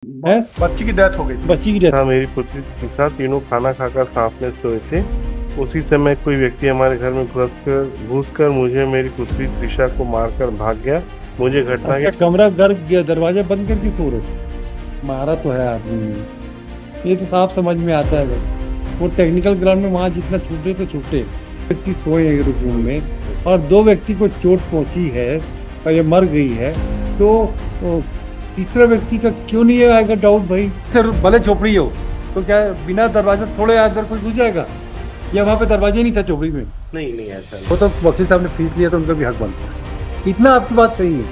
है। बच्ची की डेथ हो गई थी। बच्ची की डेथ। हाँ, मेरी पुत्री त्रिशा, तीनों खाना खाकर साथ में सोए थे। उसी समय कोई व्यक्ति हमारे घर में घुस कर मुझे मेरी पुत्री त्रिशा को मारकर भाग गया। मुझे घटना अच्छा, के कमरा घर दरवाजा बंद करके सो रहे थे। मारा तो है आदमी ने। ये तो साफ समझ में आता है भाई। वो टेक्निकल ग्राउंड में वहां जितना छूटे तो छूटे। व्यक्ति सोए हैं एक रूम में और दो व्यक्ति को चोट पहुंची है और ये मर गई है। तो तीसरा व्यक्ति का क्यों नहीं आएगा डाउट भाई। सर भले झोपड़ी हो तो क्या बिना दरवाजा तोड़े अंदर कोई घुस जाएगा? या वहां पे दरवाजा ही नहीं था झोपड़ी में? नहीं नहीं, ऐसा वो तो वकील साहब ने फीस लिया तो उनका भी हक बनता है। इतना आपकी बात सही है,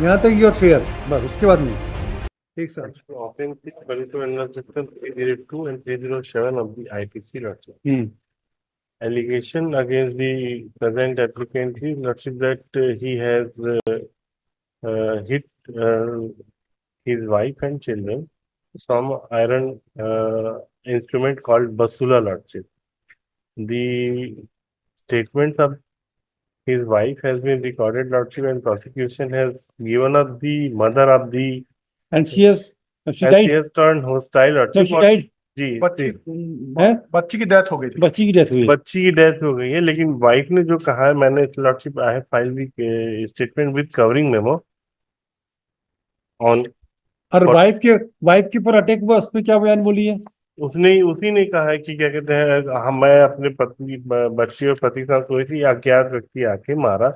यहाँ तक यू आर फेयर, बस उसके बाद नहीं। ठीक सर। नहीं। Offensive Curriculum Section 302 and 307 of the IPC, Lordship. Allegation against the present applicant is, Lordship, that he has hit his wife and children from iron instrument called basula, Lordship. The statements of his wife has been recorded, Lordship, and prosecution has given up the mother of the And she as she died. has turned hostile, No, Lordship. she died. जी, बच्ची है। बच्ची की death हो गई थी। बच्ची की death हुई है। बच्ची की डेथ हो गई है, लेकिन वाइफ ने जो कहा है, मैंने lordship I have file the statement with covering memo on. और वाइफ के ऊपर अटैक हुआ, उस पर क्या बयान बोली है? उसने उसी ने कहा है कि क्या कहते हैं, हम मैं अपने पत्नी बच्ची और पति के साथ सोई थी, अज्ञात व्यक्ति आके मारा।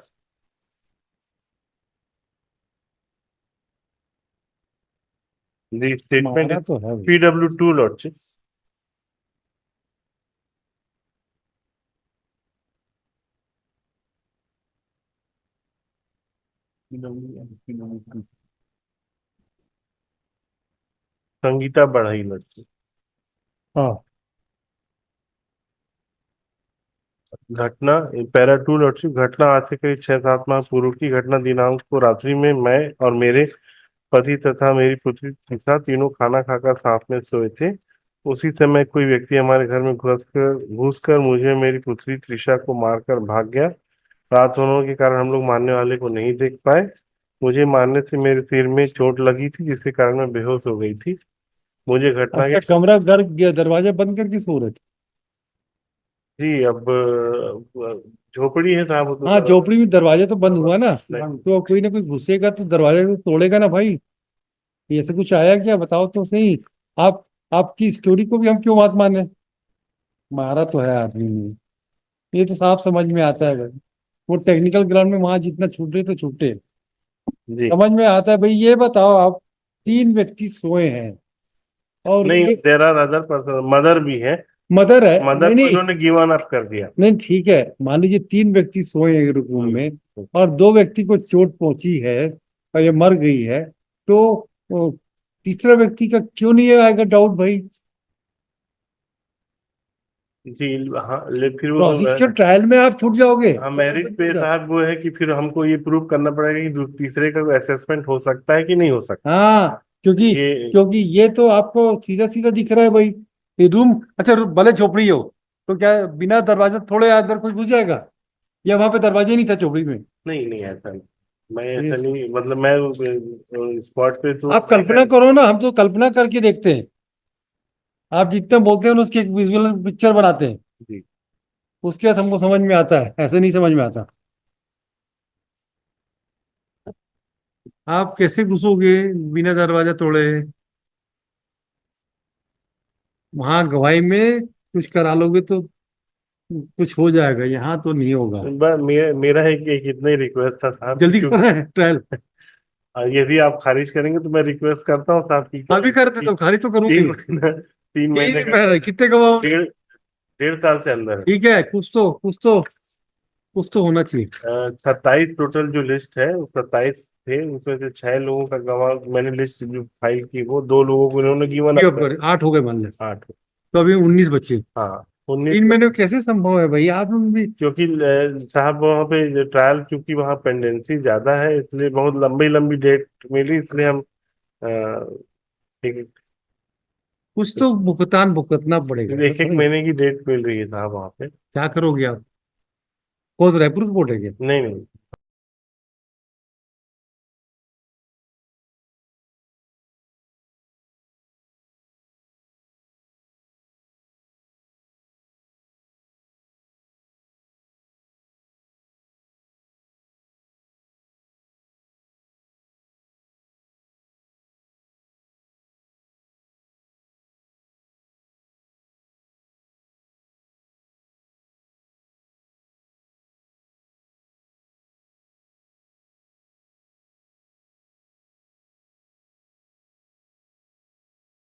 द स्टेटमेंट मारा इज तो है भाई। PW2, lordship. संगीता बढ़ाई, लड़की। हाँ। घटना पैरा 2, लॉर्डशिप। घटना आज से करीब 6-7 माह पूर्व की घटना। दिनांक को रात्रि में मैं और मेरे पति तथा मेरी पुत्री तथा तीनों खाना खाकर साथ में सोए थे। उसी समय कोई व्यक्ति हमारे घर में घुस कर मुझे मेरी पुत्री त्रिशा को मारकर भाग गया। रात होने के कारण हम लोग मारने वाले को नहीं देख पाए। मुझे मारने से मेरे सिर में चोट लगी थी, जिसके कारण मैं बेहोश हो गई थी। मुझे घटना अच्छा, के कमरा घर दरवाजा बंद करके सो रहे थे। जी, अब झोपड़ी है साहब, वो हाँ, तो झोपड़ी में दरवाजा तो बंद हुआ ना। नहीं। तो कोई ना कोई घुसेगा तो दरवाजा तो तोड़ेगा ना भाई। ये ऐसे कुछ आया क्या, बताओ तो सही। आप आपकी स्टोरी को भी हम क्यों बात माने? मारा तो है आदमी ने। ये तो साफ समझ में आता है भाई। वो टेक्निकल ग्राउंड में वहां जितना छूटे तो छूटे। जी, समझ में आता है भाई। ये बताओ आप, तीन व्यक्ति सोए हैं और नहीं, एक there are other person, mother भी है। मदर है। मदर नहीं को नहीं इन्होंने गिवन अप कर दिया। नहीं, ठीक है, मान लीजिए तीन व्यक्ति सोए हैं एक रूम हम्म। में और दो व्यक्ति को चोट पहुंची है और ये मर गई है। तो वो तीसरा व्यक्ति का क्यों नहीं आएगा डाउट भाई? जी, हाँ, फिर वो प्रोसिक्यूशन ट्रायल में आप छूट जाओगे। हाँ, मेरिट पे साहब वो है कि फिर हमको ये प्रूव करना पड़ेगा कि तीसरे का असेसमेंट हो सकता है कि नहीं हो सकता। हाँ, क्योंकि ये क्योंकि ये तो आपको सीधा सीधा दिख रहा है भाई। ये रूम, अच्छा भले झोपड़ी हो तो क्या बिना दरवाजा तोड़े अंदर कोई घुस जाएगा? या वहां पे दरवाजा ही नहीं था झोपड़ी में? नहीं नहीं, ऐसा नहीं। मैं ये ऐसा नहीं, मतलब मैं स्पॉट पे तो आप कल्पना करो ना, हम तो कल्पना करके देखते हैं। आप जितना बोलते हैं ना उसकी एक विजुअल पिक्चर बनाते हैं। जी, उसके बाद हमको समझ में आता है, ऐसे नहीं समझ में आता। आप कैसे घुसोगे बिना दरवाजा तोड़े? वहां गवाही में कुछ करा लोगे तो कुछ हो जाएगा, यहाँ तो नहीं होगा। मेरा एक इतना ही रिक्वेस्ट था साहब कि जल्दी करो ना ट्रायल। यदि आप खारिज करेंगे तो मैं रिक्वेस्ट करता हूँ साहब की अभी करते तो खारिज तो करूंगी। 3 महीने तीन का महीने कितने कमाओ? डेढ़ 1.5 साल से अंदर। ठीक है, कुछ तो होना चाहिए। 27 टोटल जो लिस्ट है, वो 27 थे, उसमें से 6 लोगों का गवाह मैंने लिस्ट जो फाइल की, वो 2 लोगों को इन्होंने गिवन ये अप कर। ऊपर आठ हो गए मान ले। 8। तो अभी 19 बच्चे। हाँ, 19। 3 महीने में कैसे संभव है भाई? आप लोग भी। क्योंकि साहब वहाँ पे ट्रायल, क्योंकि वहाँ पेंडेंसी ज्यादा है, इसलिए बहुत लंबी लंबी डेट मिली, इसलिए हम अ, एक कुछ तो भुगतान भुगतना पड़ेगा, ऐसा एक एक थोड़ी। महीने की डेट मिल रही है साहब वहाँ पे। क्या करोगे आप? कौन सा रायपुर रिपोर्ट है क्या? नहीं नहीं।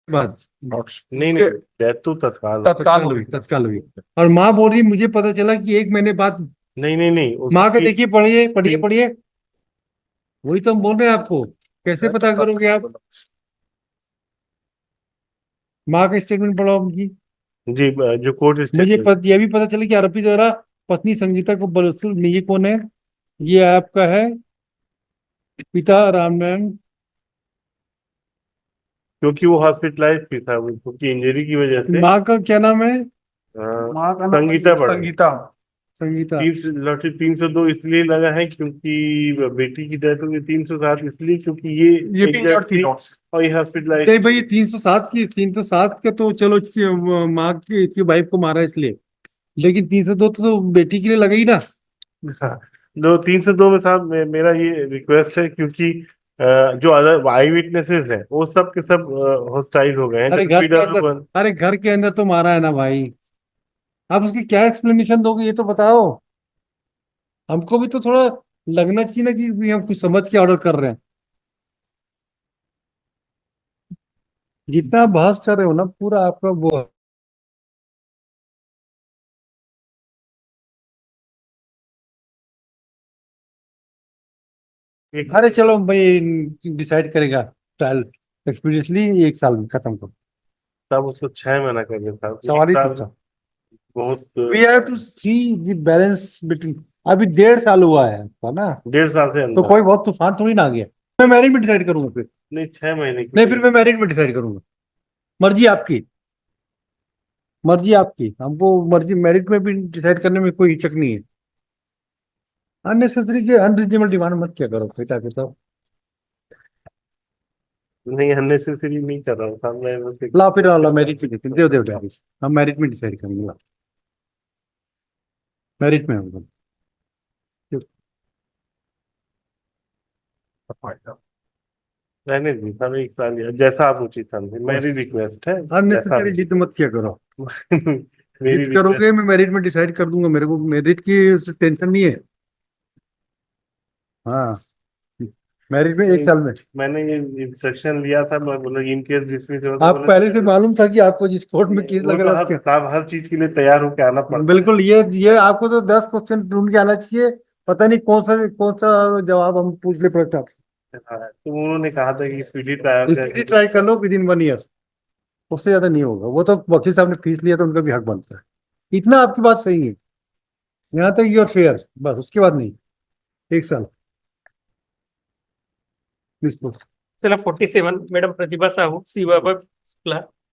बाद नहीं नहीं, डेथ तो तत्काल। तत्काल हुई। और माँ बोल रही मुझे पता चला कि 1 महीने बाद। नहीं नहीं नहीं, माँ का उसकी देखिए, पढ़िए पढ़िए पढ़िए, वही तो हम बोल रहे हैं आपको। कैसे पता करोगे आप? माँ का स्टेटमेंट पढ़ो उनकी। जी, जो कोर्ट मुझे स्टेटमेंट। यह भी पता चला कि आरोपी द्वारा पत्नी संगीता को बलात्कार, ये कौन है? ये आपका है पिता रामनारायण। क्योंकि वो हॉस्पिटलाइज भी था, उसकी इंजरी की वजह से। माँ का क्या नाम है? माँ का नाम संगीता पड़ा। संगीता। संगीता। लॉटरी 302 इसलिए लगा है क्योंकि बेटी की डेथ हुई, 307 इसलिए क्योंकि ये ये एग्जैक्ट थी और ये हॉस्पिटलाइज। नहीं भाई, 307 का तो चलो, माँ की इसकी वाइफ को मारा इसलिए, लेकिन 302 तो बेटी के लिए लगा ही ना। हाँ, जो 302 में साहब, मेरा ये रिक्वेस्ट है क्योंकि जो अदर आई विटनेसेस हैं वो सब के सब हॉस्टाइल हो गए हैं, अरे जैसे घर के अंदर, PW1। अरे घर के अंदर तो मारा है ना भाई। आप उसकी क्या एक्सप्लेनेशन दोगे, ये तो बताओ। हमको भी तो थोड़ा लगना चाहिए ना कि भी हम कुछ समझ के ऑर्डर कर रहे हैं। जितना आप बहस कर रहे हो ना, पूरा आपका वो है। अरे चलो भाई, डिसाइड करेगा ट्रायल एक्सपीडियंटली 1 साल में खत्म करो। तब उसको 6 महीना कर दिया था, सवाल एक ही साल पूछा। बहुत। We have to see the balance between. अभी 1.5 साल हुआ है आपका ना, 1.5 साल से तो अंदर। कोई बहुत तूफान थोड़ी ना आ गया। मैं मैरिज में डिसाइड करूंगा फिर। नहीं, 6 महीने नहीं, की। फिर मैं मैरिज में डिसाइड करूंगा। मर्जी आपकी, मर्जी आपकी। हमको मर्जी मैरिज में भी डिसाइड करने में कोई हिचक नहीं है। अननेसेसरी के अनरीजनेबल डिमांड मत क्या करो बेटा के तो। नहीं, अननेसेसरी नहीं कर रहा हूँ साहब, मैं बस ला फिर ला मैरिज में देते दे दे दे। हम मैरिज में डिसाइड करेंगे, ला मैरिज में हम। रहने दी साहब, 1 साल जैसा आप उचित समझे, मेरी रिक्वेस्ट है, जैसा अननेसेसरी जिद मत क्या करो। मेरी जिद करोगे रिक्वेस्ट। मैं मैरिज में डिसाइड कर दूंगा, मेरे को मैरिज की टेंशन नहीं है। हाँ, मैरिज में 1 साल में। मैंने ये इंस्ट्रक्शन लिया था, मैं बोला इन केस डिसमिस हो तो आप बोला पहले से मालूम था कि आपको जिस कोर्ट में केस वो लग तो रहा है हर उसके। साहब हर चीज के लिए तैयार होकर आना पड़ता बिल्कुल, ये आपको तो 10 क्वेश्चन ढूंढ के आना चाहिए। पता नहीं कौन सा जवाब हम पूछ ले पड़ता। है। हाँ, तो उन्होंने कहा था कि स्पीडी ट्रायल स्पीडी ट्राई कर लो विदिन 1 ईयर। उससे ज्यादा नहीं होगा। वो तो वकील साहब ने फीस लिया तो उनका भी हक बनता है। इतना आपकी बात सही है, यहाँ तक यूर फेयर, बस उसके बाद नहीं। 1 साल प्लीज। चला 47 मैडम प्रतिभा साहू सी बाबा